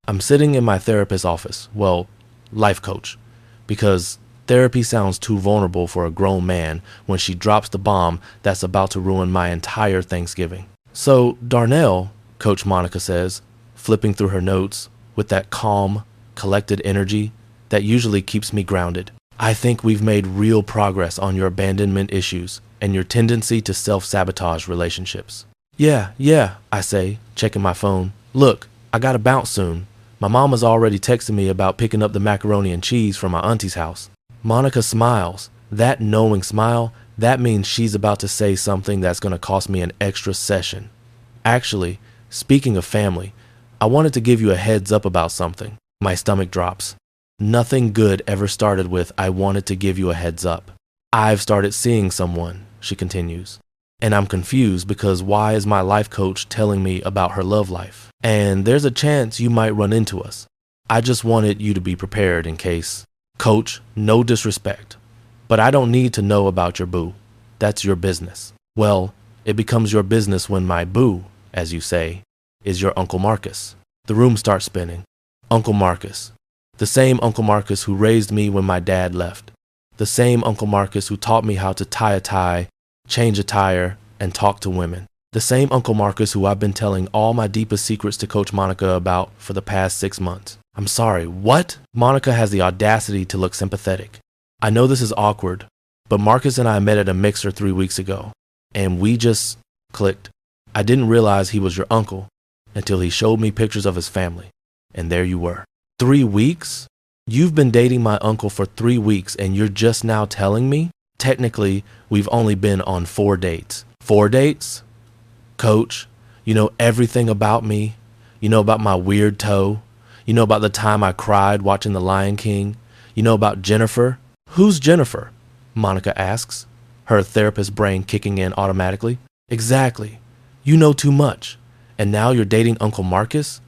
I'm sitting in my therapist's office, well, life coach, because therapy sounds too vulnerable for a grown man when she drops the bomb that's about to ruin my entire Thanksgiving. So, Darnell, Coach Monica says, flipping through her notes with that calm, collected energy that usually keeps me grounded. I think we've made real progress on your abandonment issues and your tendency to self-sabotage relationships. Yeah, I say, checking my phone. Look, I gotta bounce soon. My mama's already texting me about picking up the macaroni and cheese from my auntie's house. Monica smiles. That knowing smile, that means she's about to say something that's gonna cost me an extra session. Actually, speaking of family, I wanted to give you a heads up about something. My stomach drops. Nothing good ever started with "I wanted to give you a heads up." I've started seeing someone, she continues. And I'm confused because why is my life coach telling me about her love life? And there's a chance you might run into us. I just wanted you to be prepared in case. Coach, no disrespect, but I don't need to know about your boo. That's your business. Well, it becomes your business when my boo, as you say, is your Uncle Marcus. The room starts spinning. Uncle Marcus. The same Uncle Marcus who raised me when my dad left. The same Uncle Marcus who taught me how to tie a tie, change a tire, and talk to women. The same Uncle Marcus who I've been telling all my deepest secrets to Coach Monica about for the past 6 months. I'm sorry, what? Monica has the audacity to look sympathetic. I know this is awkward, but Marcus and I met at a mixer 3 weeks ago, and we just clicked. I didn't realize he was your uncle until he showed me pictures of his family, and there you were. 3 weeks? You've been dating my uncle for 3 weeks and you're just now telling me? Technically, we've only been on 4 dates. 4 dates? Coach, you know everything about me. You know about my weird toe. You know about the time I cried watching The Lion King. You know about Jennifer. Who's Jennifer? Monica asks, her therapist brain kicking in automatically. Exactly. You know too much. And now you're dating Uncle Marcus?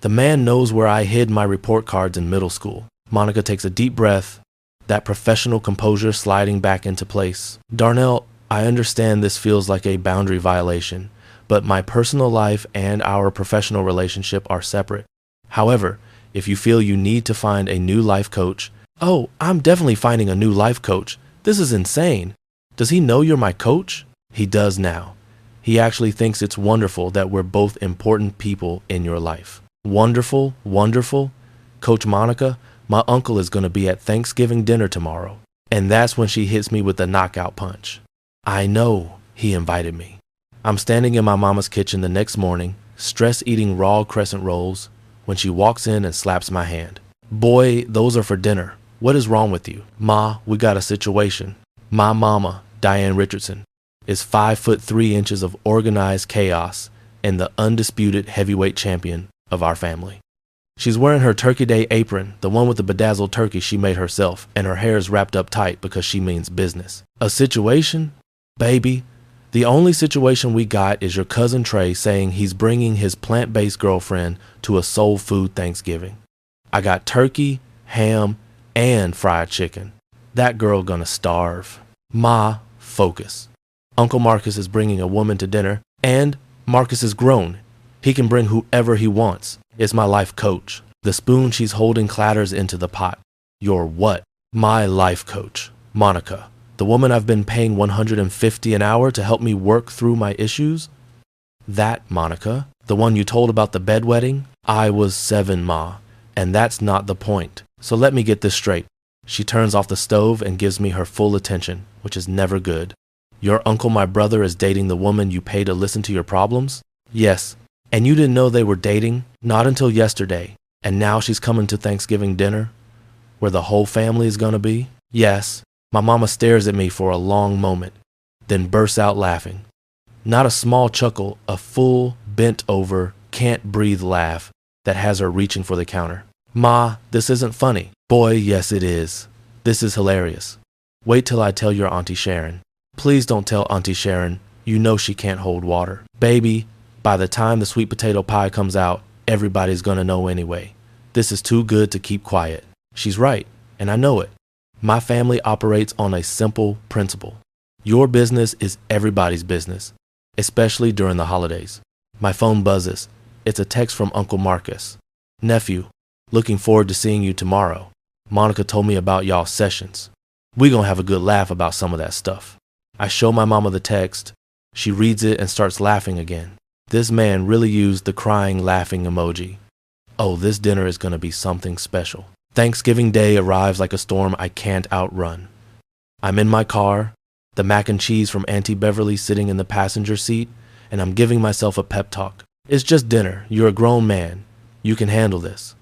The man knows where I hid my report cards in middle school. Monica takes a deep breath, that professional composure sliding back into place. Darnell, I understand this feels like a boundary violation, but my personal life and our professional relationship are separate. However, if you feel you need to find a new life coach, oh, I'm definitely finding a new life coach. This is insane. Does he know you're my coach? He does now. He actually thinks it's wonderful that we're both important people in your life. Wonderful, wonderful. Coach Monica, my uncle is going to be at Thanksgiving dinner tomorrow. And that's when she hits me with the knockout punch. I know he invited me. I'm standing in my mama's kitchen the next morning, stress eating raw crescent rolls, when she walks in and slaps my hand. Boy, those are for dinner. What is wrong with you? Ma, we got a situation. My mama, Diane Richardson, is 5'3" of organized chaos and the undisputed heavyweight champion of our family. She's wearing her Turkey Day apron, the one with the bedazzled turkey she made herself, and her hair is wrapped up tight because she means business. A situation? Baby, the only situation we got is your cousin Trey saying he's bringing his plant-based girlfriend to a soul food Thanksgiving. I got turkey, ham, and fried chicken. That girl gonna starve. Ma, focus. Uncle Marcus is bringing a woman to dinner, and Marcus is grown. He can bring whoever he wants. It's my life coach. The spoon she's holding clatters into the pot. Your what? My life coach, Monica. The woman I've been paying $150 an hour to help me work through my issues? That Monica, the one you told about the bedwetting? I was 7, Ma, and that's not the point. So let me get this straight. She turns off the stove and gives me her full attention, which is never good. Your uncle, my brother, is dating the woman you pay to listen to your problems? Yes. And you didn't know they were dating? Not until yesterday. And now she's coming to Thanksgiving dinner? Where the whole family is gonna be? Yes. My mama stares at me for a long moment, then bursts out laughing. Not a small chuckle, a full, bent-over, can't-breathe laugh that has her reaching for the counter. Ma, this isn't funny. Boy, yes it is. This is hilarious. Wait till I tell your Auntie Sharon. Please don't tell Auntie Sharon. You know she can't hold water. Baby, by the time the sweet potato pie comes out, everybody's gonna know anyway. This is too good to keep quiet. She's right, and I know it. My family operates on a simple principle. Your business is everybody's business, especially during the holidays. My phone buzzes. It's a text from Uncle Marcus. Nephew, looking forward to seeing you tomorrow. Monica told me about y'all's sessions. We gonna have a good laugh about some of that stuff. I show my mama the text. She reads it and starts laughing again. This man really used the crying, laughing emoji. Oh, this dinner is gonna be something special. Thanksgiving Day arrives like a storm I can't outrun. I'm in my car, the mac and cheese from Auntie Beverly sitting in the passenger seat, and I'm giving myself a pep talk. It's just dinner. You're a grown man. You can handle this.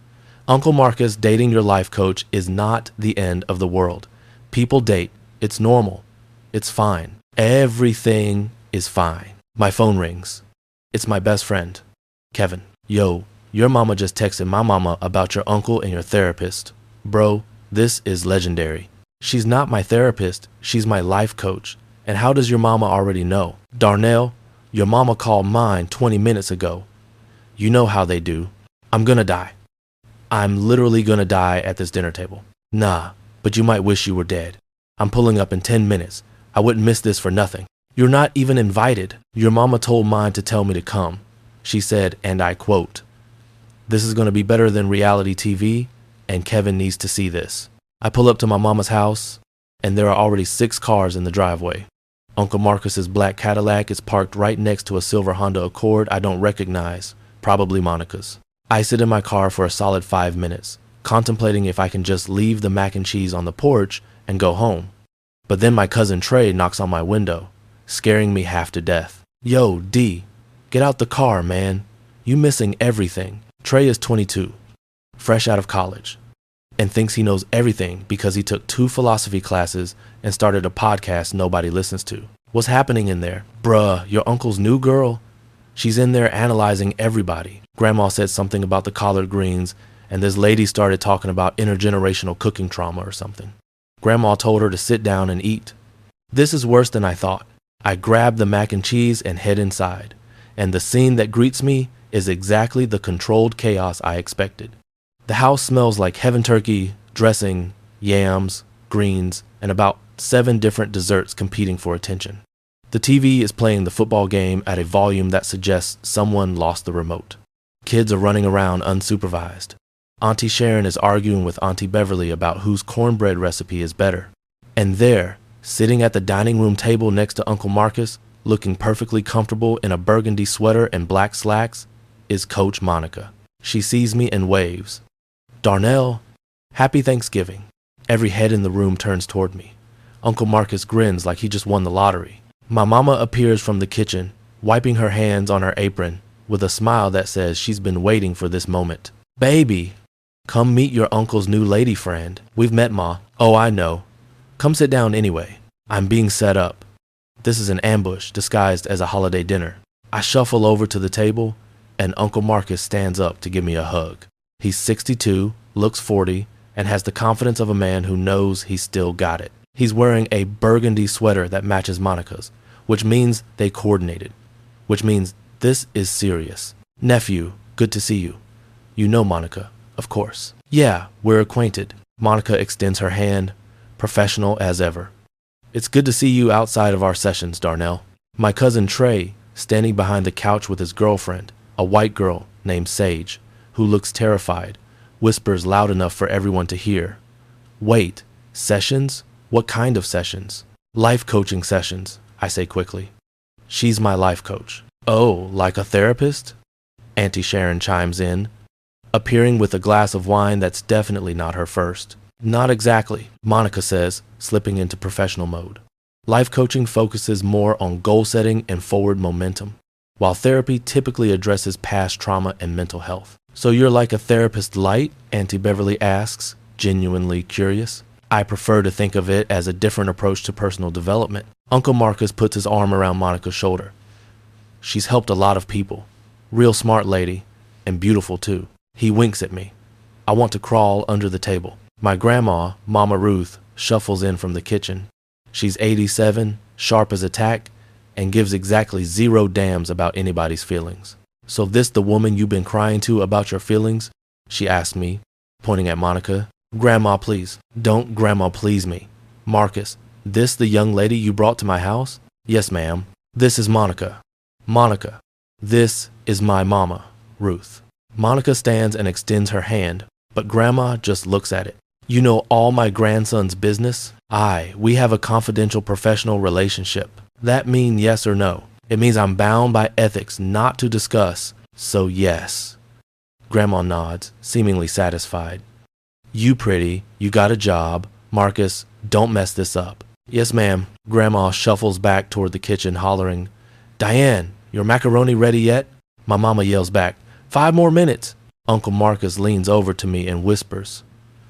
Uncle Marcus dating your life coach is not the end of the world. People date. It's normal. It's fine. Everything is fine. My phone rings. It's my best friend, Kevin. Yo, your mama just texted my mama about your uncle and your therapist. Bro, this is legendary. She's not my therapist. She's my life coach. And how does your mama already know? Darnell, your mama called mine 20 minutes ago. You know how they do. I'm gonna die. I'm literally gonna die at this dinner table. Nah, but you might wish you were dead. I'm pulling up in 10 minutes. I wouldn't miss this for nothing. You're not even invited. Your mama told mine to tell me to come. She said, and I quote, "This is gonna be better than reality TV, and Kevin needs to see this." I pull up to my mama's house, and there are already 6 cars in the driveway. Uncle Marcus's black Cadillac is parked right next to a silver Honda Accord I don't recognize, probably Monica's. I sit in my car for a solid 5 minutes, contemplating if I can just leave the mac and cheese on the porch and go home. But then my cousin Trey knocks on my window, scaring me half to death. Yo, D, get out the car, man. You missing everything. Trey is 22, fresh out of college, and thinks he knows everything because he took 2 philosophy classes and started a podcast nobody listens to. What's happening in there? Bruh, your uncle's new girl? She's in there analyzing everybody. Grandma said something about the collard greens, and this lady started talking about intergenerational cooking trauma or something. Grandma told her to sit down and eat. This is worse than I thought. I grab the mac and cheese and head inside, and the scene that greets me is exactly the controlled chaos I expected. The house smells like heaven turkey, dressing, yams, greens, and about 7 different desserts competing for attention. The TV is playing the football game at a volume that suggests someone lost the remote. Kids are running around unsupervised. Auntie Sharon is arguing with Auntie Beverly about whose cornbread recipe is better. And there, sitting at the dining room table next to Uncle Marcus, looking perfectly comfortable in a burgundy sweater and black slacks, is Coach Monica. She sees me and waves. Darnell, happy Thanksgiving. Every head in the room turns toward me. Uncle Marcus grins like he just won the lottery. My mama appears from the kitchen, wiping her hands on her apron, with a smile that says she's been waiting for this moment. Baby, come meet your uncle's new lady friend. We've met, Ma. Oh, I know. Come sit down anyway. I'm being set up. This is an ambush disguised as a holiday dinner. I shuffle over to the table, and Uncle Marcus stands up to give me a hug. He's 62, looks 40, and has the confidence of a man who knows he's still got it. He's wearing a burgundy sweater that matches Monica's, which means they coordinated, which means this is serious. Nephew, good to see you. You know Monica, of course. Yeah, we're acquainted. Monica extends her hand, professional as ever. It's good to see you outside of our sessions, Darnell. My cousin Trey, standing behind the couch with his girlfriend, a white girl named Sage, who looks terrified, whispers loud enough for everyone to hear. Wait, sessions? What kind of sessions? Life coaching sessions, I say quickly. She's my life coach. Oh, like a therapist? Auntie Sharon chimes in, appearing with a glass of wine that's definitely not her first. Not exactly, Monica says, slipping into professional mode. Life coaching focuses more on goal setting and forward momentum, while therapy typically addresses past trauma and mental health. So you're like a therapist light? Auntie Beverly asks, genuinely curious. I prefer to think of it as a different approach to personal development. Uncle Marcus puts his arm around Monica's shoulder. She's helped a lot of people. Real smart lady, and beautiful too. He winks at me. I want to crawl under the table. My grandma, Mama Ruth, shuffles in from the kitchen. She's 87, sharp as a tack, and gives exactly 0 damns about anybody's feelings. So this the woman you've been crying to about your feelings? She asked me, pointing at Monica. Grandma, please. Don't grandma please me. Marcus, this the young lady you brought to my house? Yes, ma'am. This is Monica. Monica, this is my mama, Ruth. Monica stands and extends her hand, but Grandma just looks at it. You know all my grandson's business? Aye, we have a confidential professional relationship. That mean yes or no? It means I'm bound by ethics not to discuss, so yes. Grandma nods, seemingly satisfied. You pretty, you got a job. Marcus, don't mess this up. Yes, ma'am. Grandma shuffles back toward the kitchen, hollering, Diane, your macaroni ready yet? My mama yells back, 5 more minutes. Uncle Marcus leans over to me and whispers,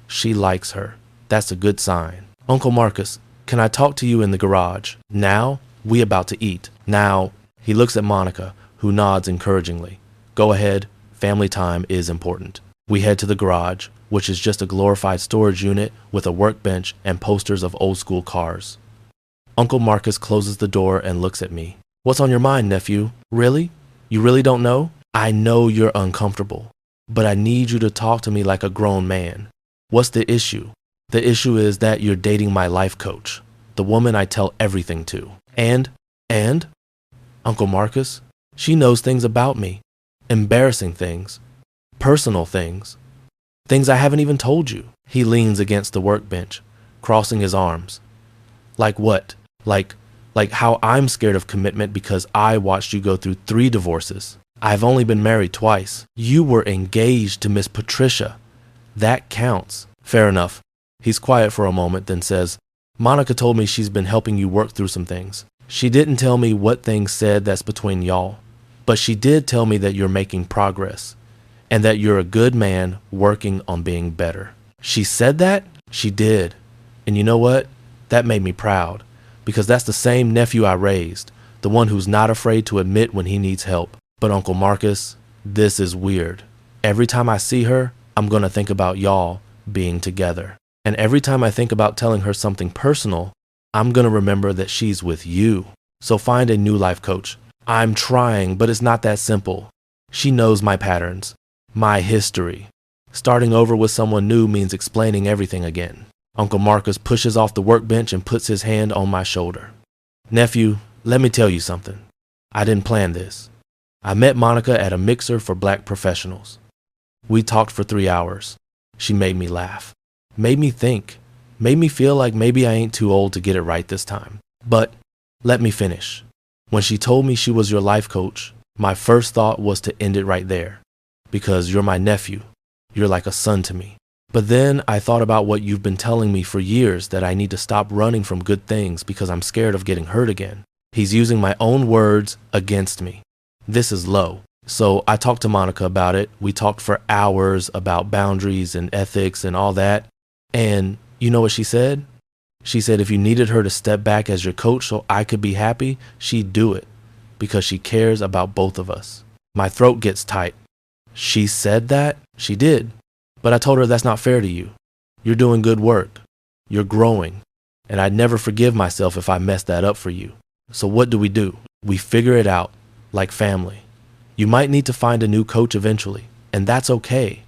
she likes her. That's a good sign. Uncle Marcus, can I talk to you in the garage? Now? We about to eat. Now. He looks at Monica, who nods encouragingly. Go ahead. Family time is important. We head to the garage, which is just a glorified storage unit with a workbench and posters of old school cars. Uncle Marcus closes the door and looks at me. What's on your mind, nephew? Really? You really don't know? I know you're uncomfortable, but I need you to talk to me like a grown man. What's the issue? The issue is that you're dating my life coach, the woman I tell everything to. And? Uncle Marcus, she knows things about me. Embarrassing things. Personal things. Things I haven't even told you. He leans against the workbench, crossing his arms. Like what? Like how I'm scared of commitment because I watched you go through 3 divorces. I've only been married twice. You were engaged to Miss Patricia. That counts. Fair enough. He's quiet for a moment, then says, Monica told me she's been helping you work through some things. She didn't tell me what things said that's between y'all, but she did tell me that you're making progress and that you're a good man working on being better. She said that? She did. And you know what? That made me proud because that's the same nephew I raised, the one who's not afraid to admit when he needs help. But Uncle Marcus, this is weird. Every time I see her, I'm going to think about y'all being together. And every time I think about telling her something personal, I'm going to remember that she's with you. So find a new life coach. I'm trying, but it's not that simple. She knows my patterns, my history. Starting over with someone new means explaining everything again. Uncle Marcus pushes off the workbench and puts his hand on my shoulder. Nephew, let me tell you something. I didn't plan this. I met Monica at a mixer for black professionals. We talked for 3 hours. She made me laugh, made me think, made me feel like maybe I ain't too old to get it right this time. But let me finish. When she told me she was your life coach, my first thought was to end it right there, because you're my nephew. You're like a son to me. But then I thought about what you've been telling me for years, that I need to stop running from good things because I'm scared of getting hurt again. He's using my own words against me. This is low. So I talked to Monica about it. We talked for hours about boundaries and ethics and all that. And you know what she said? She said if you needed her to step back as your coach so I could be happy, she'd do it because she cares about both of us. My throat gets tight. She said that? She did. But I told her that's not fair to you. You're doing good work. You're growing. And I'd never forgive myself if I messed that up for you. So what do? We figure it out, like family. You might need to find a new coach eventually, and that's okay.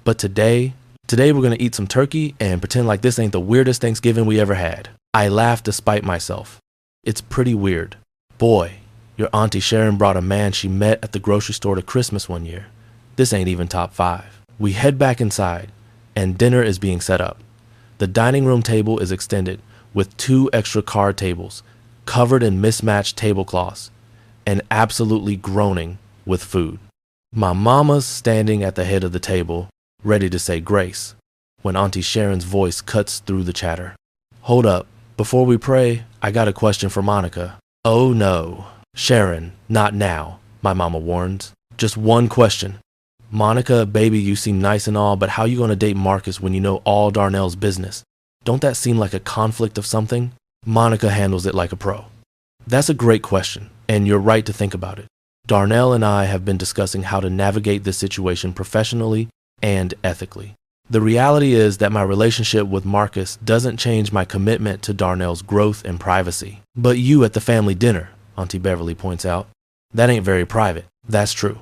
But today we're going to eat some turkey and pretend like this ain't the weirdest Thanksgiving we ever had. I laughed despite myself. It's pretty weird. Boy, your Auntie Sharon brought a man she met at the grocery store to Christmas one year. This ain't even top 5. We head back inside, and dinner is being set up. The dining room table is extended with 2 extra card tables, covered in mismatched tablecloths, and absolutely groaning with food. My mama's standing at the head of the table, ready to say grace, when Auntie Sharon's voice cuts through the chatter. Hold up, before we pray, I got a question for Monica. Oh no, Sharon, not now, my mama warns. Just one question. Monica, baby, you seem nice and all, but how you gonna date Marcus when you know all Darnell's business? Don't that seem like a conflict of something? Monica handles it like a pro. That's a great question, and you're right to think about it. Darnell and I have been discussing how to navigate this situation professionally and ethically. The reality is that my relationship with Marcus doesn't change my commitment to Darnell's growth and privacy. But you at the family dinner, Auntie Beverly points out, that ain't very private. That's true.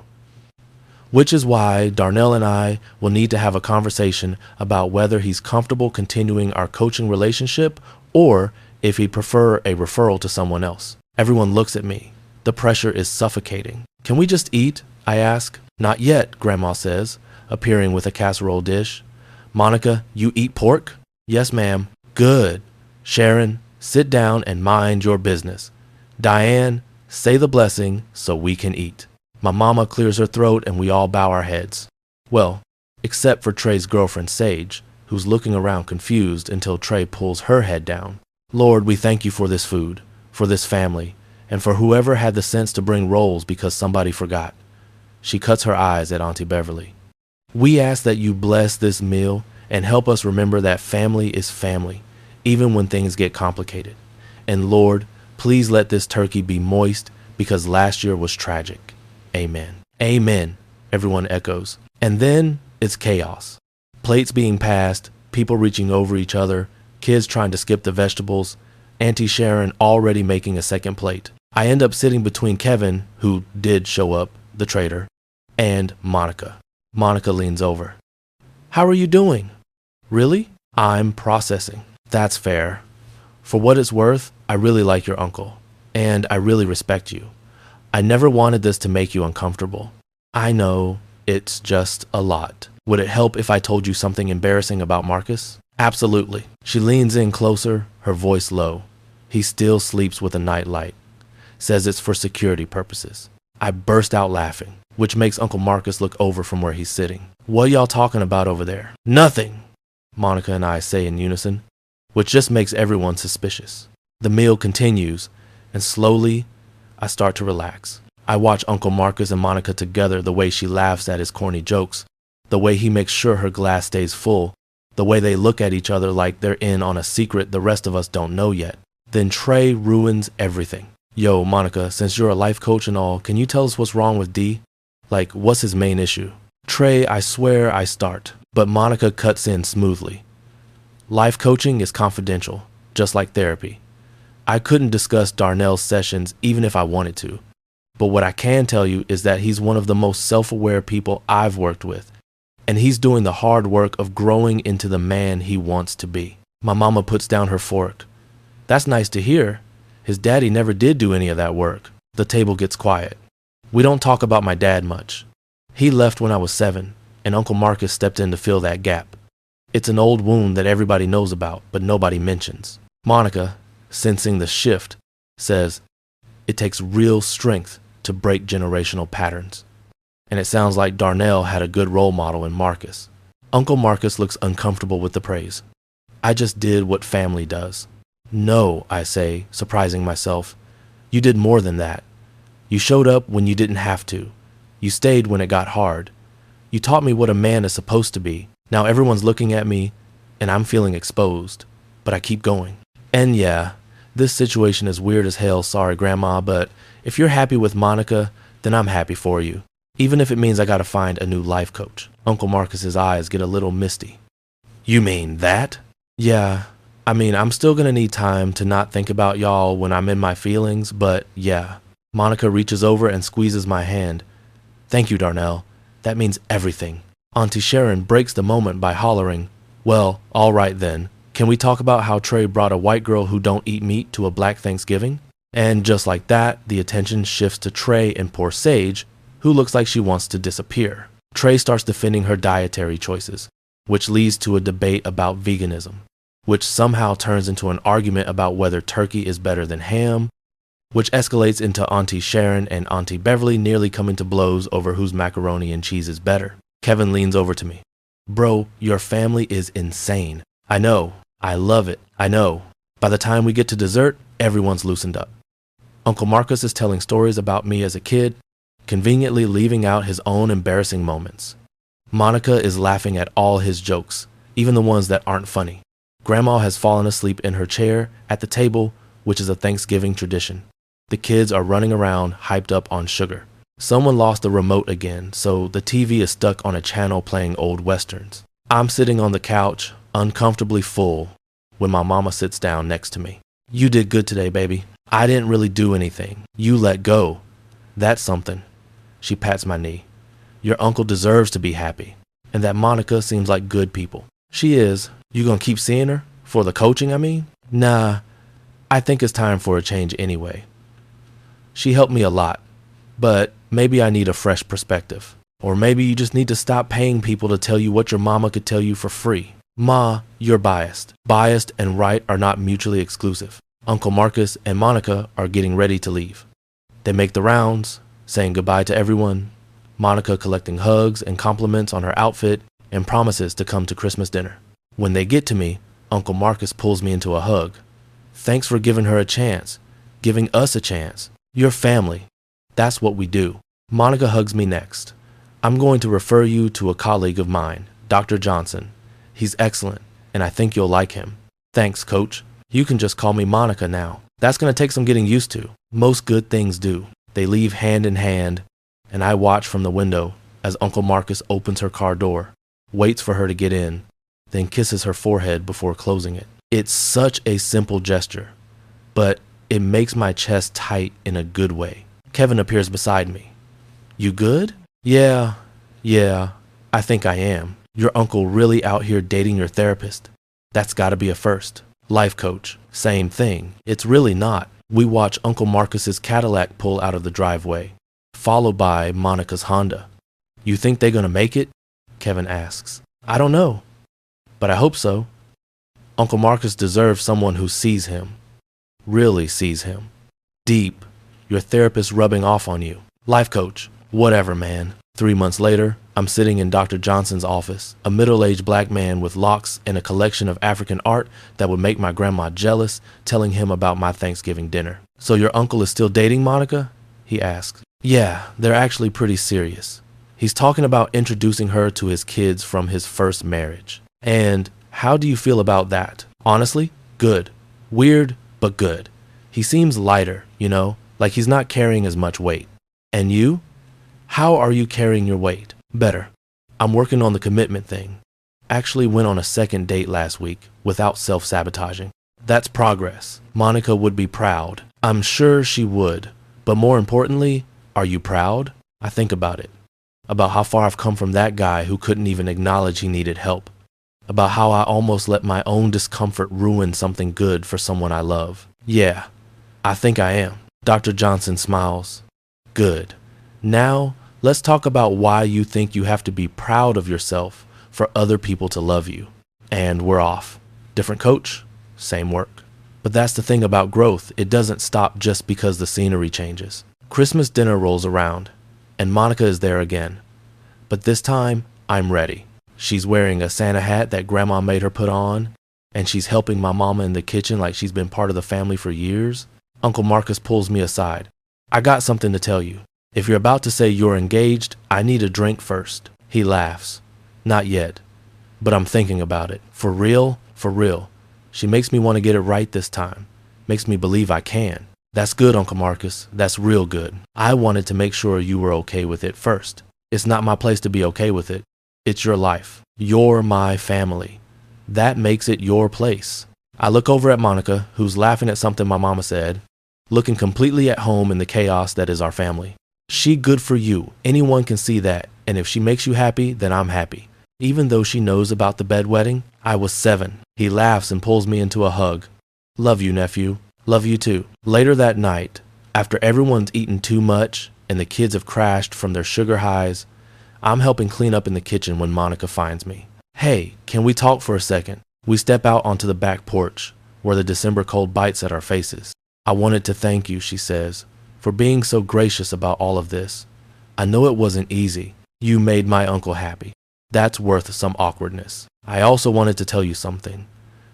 Which is why Darnell and I will need to have a conversation about whether he's comfortable continuing our coaching relationship or if he'd prefer a referral to someone else. Everyone looks at me. The pressure is suffocating. Can we just eat? I ask. Not yet, Grandma says, appearing with a casserole dish. Monica, you eat pork? Yes, ma'am. Good. Sharon, sit down and mind your business. Diane, say the blessing so we can eat. My mama clears her throat and we all bow our heads. Well, except for Trey's girlfriend Sage, who's looking around confused until Trey pulls her head down. Lord, we thank you for this food, for this family, and for whoever had the sense to bring rolls because somebody forgot. She cuts her eyes at Auntie Beverly. We ask that you bless this meal and help us remember that family is family, even when things get complicated. And Lord, please let this turkey be moist because last year was tragic. Amen. Amen, everyone echoes. And then it's chaos. Plates being passed, people reaching over each other, kids trying to skip the vegetables, Auntie Sharon already making a second plate. I end up sitting between Kevin, who did show up, the traitor, and Monica. Monica leans over. How are you doing? Really? I'm processing. That's fair. For what it's worth, I really like your uncle, and I really respect you. I never wanted this to make you uncomfortable. I know, it's just a lot. Would it help if I told you something embarrassing about Marcus? Absolutely. She leans in closer, her voice low. He still sleeps with a nightlight. Says it's for security purposes. I burst out laughing, which makes Uncle Marcus look over from where he's sitting. What y'all talking about over there? Nothing, Monica and I say in unison, which just makes everyone suspicious. The meal continues, and slowly, I start to relax. I watch Uncle Marcus and Monica together, the way she laughs at his corny jokes, the way he makes sure her glass stays full, the way they look at each other like they're in on a secret the rest of us don't know yet. Then Trey ruins everything. Yo, Monica, since you're a life coach and all, can you tell us what's wrong with D? Like, what's his main issue? Trey, I swear I start, but Monica cuts in smoothly. Life coaching is confidential, just like therapy. I couldn't discuss Darnell's sessions even if I wanted to, but what I can tell you is that he's one of the most self-aware people I've worked with, and he's doing the hard work of growing into the man he wants to be. My mama puts down her fork. That's nice to hear. His daddy never did do any of that work. The table gets quiet. We don't talk about my dad much. He left when I was 7, and Uncle Marcus stepped in to fill that gap. It's an old wound that everybody knows about, but nobody mentions. Monica, sensing the shift, says, it takes real strength to break generational patterns. And it sounds like Darnell had a good role model in Marcus. Uncle Marcus looks uncomfortable with the praise. I just did what family does. No, I say, surprising myself. You did more than that. You showed up when you didn't have to. You stayed when it got hard. You taught me what a man is supposed to be. Now everyone's looking at me, and I'm feeling exposed. But I keep going. And yeah, this situation is weird as hell, sorry Grandma, but if you're happy with Monica, then I'm happy for you. Even if it means I gotta find a new life coach. Uncle Marcus's eyes get a little misty. You mean that? Yeah. I mean, I'm still gonna need time to not think about y'all when I'm in my feelings, but yeah. Monica reaches over and squeezes my hand. Thank you, Darnell. That means everything. Auntie Sharon breaks the moment by hollering, well, all right then. Can we talk about how Trey brought a white girl who don't eat meat to a black Thanksgiving? And just like that, the attention shifts to Trey and poor Sage, who looks like she wants to disappear. Trey starts defending her dietary choices, which leads to a debate about veganism, which somehow turns into an argument about whether turkey is better than ham, which escalates into Auntie Sharon and Auntie Beverly nearly coming to blows over whose macaroni and cheese is better. Kevin leans over to me. Bro, your family is insane. I know. I love it. I know. By the time we get to dessert, everyone's loosened up. Uncle Marcus is telling stories about me as a kid, conveniently leaving out his own embarrassing moments. Monica is laughing at all his jokes, even the ones that aren't funny. Grandma has fallen asleep in her chair at the table, which is a Thanksgiving tradition. The kids are running around, hyped up on sugar. Someone lost the remote again, so the TV is stuck on a channel playing old westerns. I'm sitting on the couch, uncomfortably full, when my mama sits down next to me. You did good today, baby. I didn't really do anything. You let go. That's something. She pats my knee. Your uncle deserves to be happy. And that Monica seems like good people. She is. You gonna keep seeing her? For the coaching, I mean? Nah, I think it's time for a change anyway. She helped me a lot, but maybe I need a fresh perspective. Or maybe you just need to stop paying people to tell you what your mama could tell you for free. Ma, you're biased. Biased and right are not mutually exclusive. Uncle Marcus and Monica are getting ready to leave. They make the rounds, saying goodbye to everyone, Monica collecting hugs and compliments on her outfit and promises to come to Christmas dinner. When they get to me, Uncle Marcus pulls me into a hug. Thanks for giving her a chance, giving us a chance. You're family. That's what we do. Monica hugs me next. I'm going to refer you to a colleague of mine, Dr. Johnson. He's excellent, and I think you'll like him. Thanks, Coach. You can just call me Monica now. That's going to take some getting used to. Most good things do. They leave hand in hand, and I watch from the window as Uncle Marcus opens her car door, waits for her to get in, then kisses her forehead before closing it. It's such a simple gesture, but it makes my chest tight in a good way. Kevin appears beside me. You good? Yeah, I think I am. Your uncle really out here dating your therapist? That's gotta be a first. Life coach, same thing. It's really not. We watch Uncle Marcus's Cadillac pull out of the driveway, followed by Monica's Honda. You think they're gonna make it? Kevin asks. I don't know, but I hope so. Uncle Marcus deserves someone who sees him, really sees him. Deep, your therapist rubbing off on you. Life coach, whatever, man. 3 months later, I'm sitting in Dr. Johnson's office, a middle-aged black man with locks and a collection of African art that would make my grandma jealous, telling him about my Thanksgiving dinner. So your uncle is still dating Monica? He asks. Yeah, they're actually pretty serious. He's talking about introducing her to his kids from his first marriage. And how do you feel about that? Honestly, good. Weird, but good. He seems lighter, like he's not carrying as much weight. And you? How are you carrying your weight? Better. I'm working on the commitment thing. Actually went on a second date last week without self-sabotaging. That's progress. Monica would be proud. I'm sure she would. But more importantly, are you proud? I think about it. About how far I've come from that guy who couldn't even acknowledge he needed help. About how I almost let my own discomfort ruin something good for someone I love. Yeah, I think I am. Dr. Johnson smiles. Good. Now, let's talk about why you think you have to be proud of yourself for other people to love you. And we're off. Different coach, same work. But that's the thing about growth. It doesn't stop just because the scenery changes. Christmas dinner rolls around, and Monica is there again. But this time, I'm ready. She's wearing a Santa hat that Grandma made her put on, and she's helping my mama in the kitchen like she's been part of the family for years. Uncle Marcus pulls me aside. I got something to tell you. If you're about to say you're engaged, I need a drink first. He laughs. Not yet, but I'm thinking about it. For real, for real. She makes me want to get it right this time. Makes me believe I can. That's good, Uncle Marcus. That's real good. I wanted to make sure you were okay with it first. It's not my place to be okay with it. It's your life. You're my family. That makes it your place. I look over at Monica, who's laughing at something my mama said, looking completely at home in the chaos that is our family. She good for you. Anyone can see that. And if she makes you happy, then I'm happy. Even though she knows about the bedwetting, I was 7. He laughs and pulls me into a hug. Love you, nephew. Love you too. Later that night, after everyone's eaten too much and the kids have crashed from their sugar highs, I'm helping clean up in the kitchen when Monica finds me. Hey, can we talk for a second? We step out onto the back porch, where the December cold bites at our faces. I wanted to thank you, she says, for being so gracious about all of this. I know it wasn't easy. You made my uncle happy. That's worth some awkwardness. I also wanted to tell you something.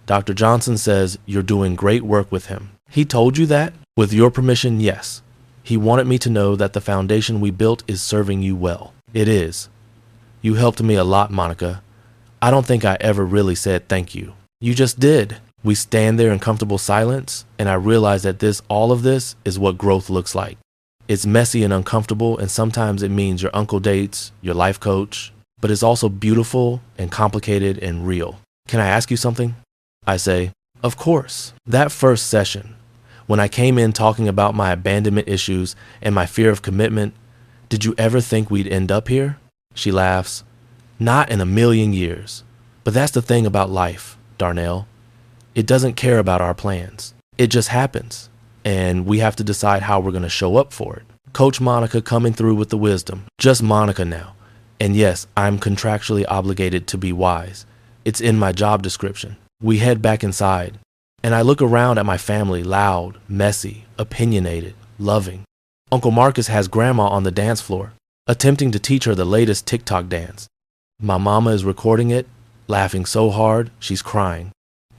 Dr. Johnson says you're doing great work with him. He told you that? With your permission, yes. He wanted me to know that the foundation we built is serving you well. It is. You helped me a lot, Monica. I don't think I ever really said thank you. You just did. We stand there in comfortable silence, and I realize that all of this is what growth looks like. It's messy and uncomfortable, and sometimes it means your uncle dates, your life coach, but it's also beautiful and complicated and real. Can I ask you something? I say, of course. That first session, when I came in talking about my abandonment issues and my fear of commitment, did you ever think we'd end up here? She laughs. Not in a million years. But that's the thing about life, Darnell. It doesn't care about our plans. It just happens. And we have to decide how we're going to show up for it. Coach Monica coming through with the wisdom. Just Monica now. And yes, I'm contractually obligated to be wise. It's in my job description. We head back inside, and I look around at my family, loud, messy, opinionated, loving. Uncle Marcus has grandma on the dance floor, attempting to teach her the latest TikTok dance. My mama is recording it, laughing so hard she's crying.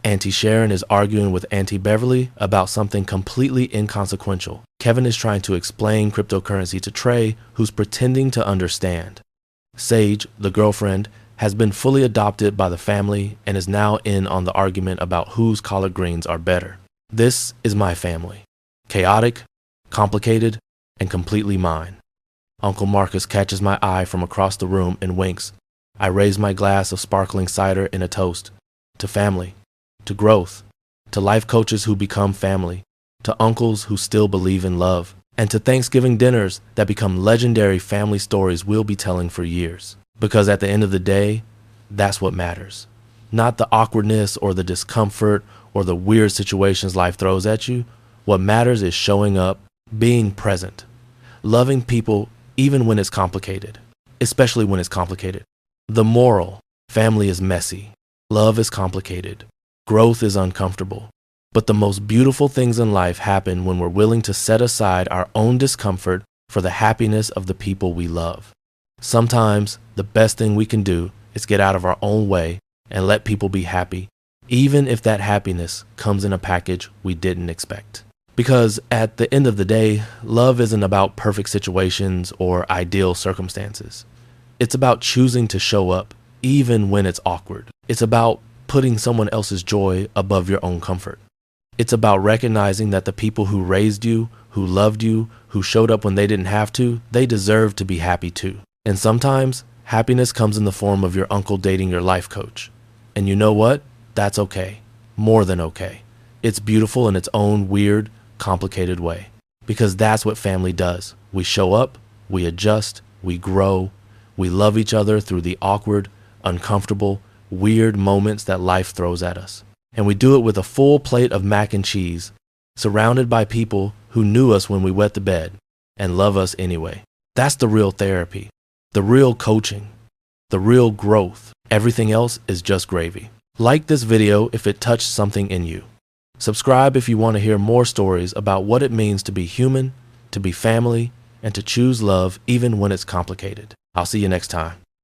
Auntie Sharon is arguing with Auntie Beverly about something completely inconsequential. Kevin is trying to explain cryptocurrency to Trey, who's pretending to understand. Sage, the girlfriend, has been fully adopted by the family and is now in on the argument about whose collard greens are better. This is my family. Chaotic, complicated, and completely mine. Uncle Marcus catches my eye from across the room and winks. I raise my glass of sparkling cider in a toast. To family. To growth. To life coaches who become family. To uncles who still believe in love. And to Thanksgiving dinners that become legendary family stories we'll be telling for years. Because at the end of the day, that's what matters. Not the awkwardness or the discomfort or the weird situations life throws at you. What matters is showing up, being present, loving people even when it's complicated, especially when it's complicated. The moral: family is messy, love is complicated, growth is uncomfortable. But the most beautiful things in life happen when we're willing to set aside our own discomfort for the happiness of the people we love. Sometimes the best thing we can do is get out of our own way and let people be happy, even if that happiness comes in a package we didn't expect. Because at the end of the day, love isn't about perfect situations or ideal circumstances. It's about choosing to show up even when it's awkward. It's about putting someone else's joy above your own comfort. It's about recognizing that the people who raised you, who loved you, who showed up when they didn't have to, they deserve to be happy too. And sometimes happiness comes in the form of your uncle dating your life coach. And you know what? That's okay. More than okay. It's beautiful in its own weird, complicated way. Because that's what family does. We show up, we adjust, we grow, we love each other through the awkward, uncomfortable, weird moments that life throws at us. And we do it with a full plate of mac and cheese, surrounded by people who knew us when we wet the bed and love us anyway. That's the real therapy, the real coaching, the real growth. Everything else is just gravy. Like this video if it touched something in you. Subscribe if you want to hear more stories about what it means to be human, to be family, and to choose love even when it's complicated. I'll see you next time.